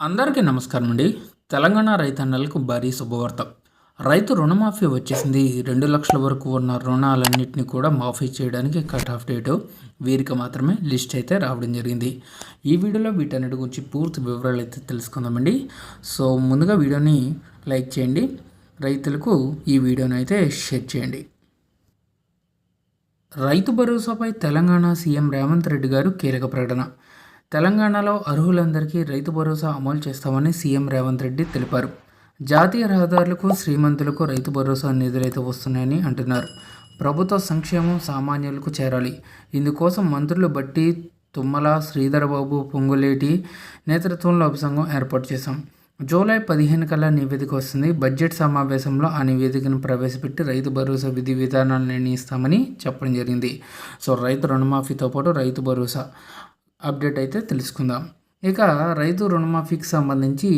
అందరికీ నమస్కారం అండి. తెలంగాణ రైతన్నలకు భారీ శుభవార్త. రైతు రుణమాఫీ వచ్చేసింది. 2,00,000 వరకు ఉన్న రుణాలన్నింటినీ కూడా మాఫీ చేయడానికి కట్ ఆఫ్ డేటు వీరికి మాత్రమే లిస్ట్ అయితే రావడం జరిగింది. ఈ వీడియోలో వీటన్నిటి గురించి పూర్తి వివరాలు అయితే తెలుసుకుందామండి. సో ముందుగా వీడియోని లైక్ చేయండి, రైతులకు ఈ వీడియోని అయితే షేర్ చేయండి. రైతు భరోసాపై తెలంగాణ సీఎం రేవంత్ రెడ్డి గారు కీలక ప్రకటన. తెలంగాణలో అర్హులందరికీ రైతు భరోసా అమలు చేస్తామని సీఎం రేవంత్ రెడ్డి తెలిపారు. జాతీయ రహదారులకు, శ్రీమంతులకు రైతు భరోసా నిధులైతే వస్తున్నాయని అంటున్నారు. ప్రభుత్వ సంక్షేమం సామాన్యులకు చేరాలి. ఇందుకోసం మంత్రులు బట్టి, తుమ్మల, శ్రీధరబాబు, పొంగులేటి నేతృత్వంలో ఉపసంఘం ఏర్పాటు చేశాం. జూలై 15 కల్లా నివేదిక వస్తుంది. బడ్జెట్ సమావేశంలో ఆ నివేదికను ప్రవేశపెట్టి రైతు భరోసా విధి విధానాలు నిర్ణయిస్తామని చెప్పడం జరిగింది. సో రైతు రుణమాఫీతో పాటు రైతు భరోసా అప్డేట్ అయితే తెలుసుకుందాం. ఇక రైతు రుణమాఫీకి సంబంధించి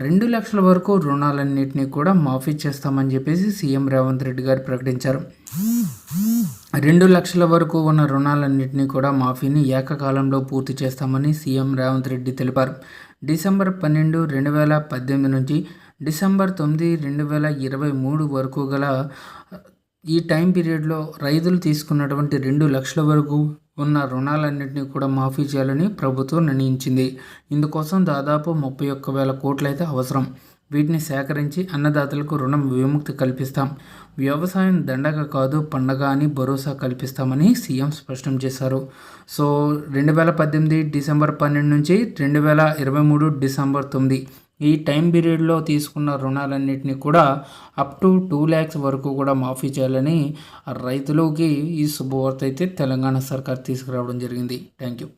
2,00,000 వరకు రుణాలన్నింటినీ కూడా మాఫీ చేస్తామని చెప్పేసి సీఎం రేవంత్ రెడ్డి గారు ప్రకటించారు. 2,00,000 వరకు ఉన్న రుణాలన్నింటినీ కూడా మాఫీని ఏకకాలంలో పూర్తి చేస్తామని సీఎం రేవంత్ రెడ్డి తెలిపారు. డిసెంబర్ 12, 2018 నుంచి డిసెంబర్ 9, 2023 వరకు గల ఈ టైం పీరియడ్లో రైతులు తీసుకున్నటువంటి 2,00,000 వరకు ఉన్న రుణాలన్నింటినీ కూడా మాఫీ చేయాలని ప్రభుత్వం నిర్ణయించింది. ఇందుకోసం దాదాపు 31,000 కోట్లు అయితే అవసరం. వీటిని సేకరించి అన్నదాతలకు రుణం విముక్తి కల్పిస్తాం. వ్యవసాయం దండగ కాదు, పండగ అని భరోసా కల్పిస్తామని సీఎం స్పష్టం చేశారు. సో 2018 డిసెంబర్ 12 నుంచి 2023 డిసెంబర్ 9 ఈ టైం పీరియడ్లో తీసుకున్న రుణాలన్నింటినీ కూడా అప్ టు 2 lakhs వరకు కూడా మాఫీ చేయాలని రైతులకి ఈ శుభవార్త అయితే తెలంగాణ సర్కార్ తీసుకురావడం జరిగింది. Thank you.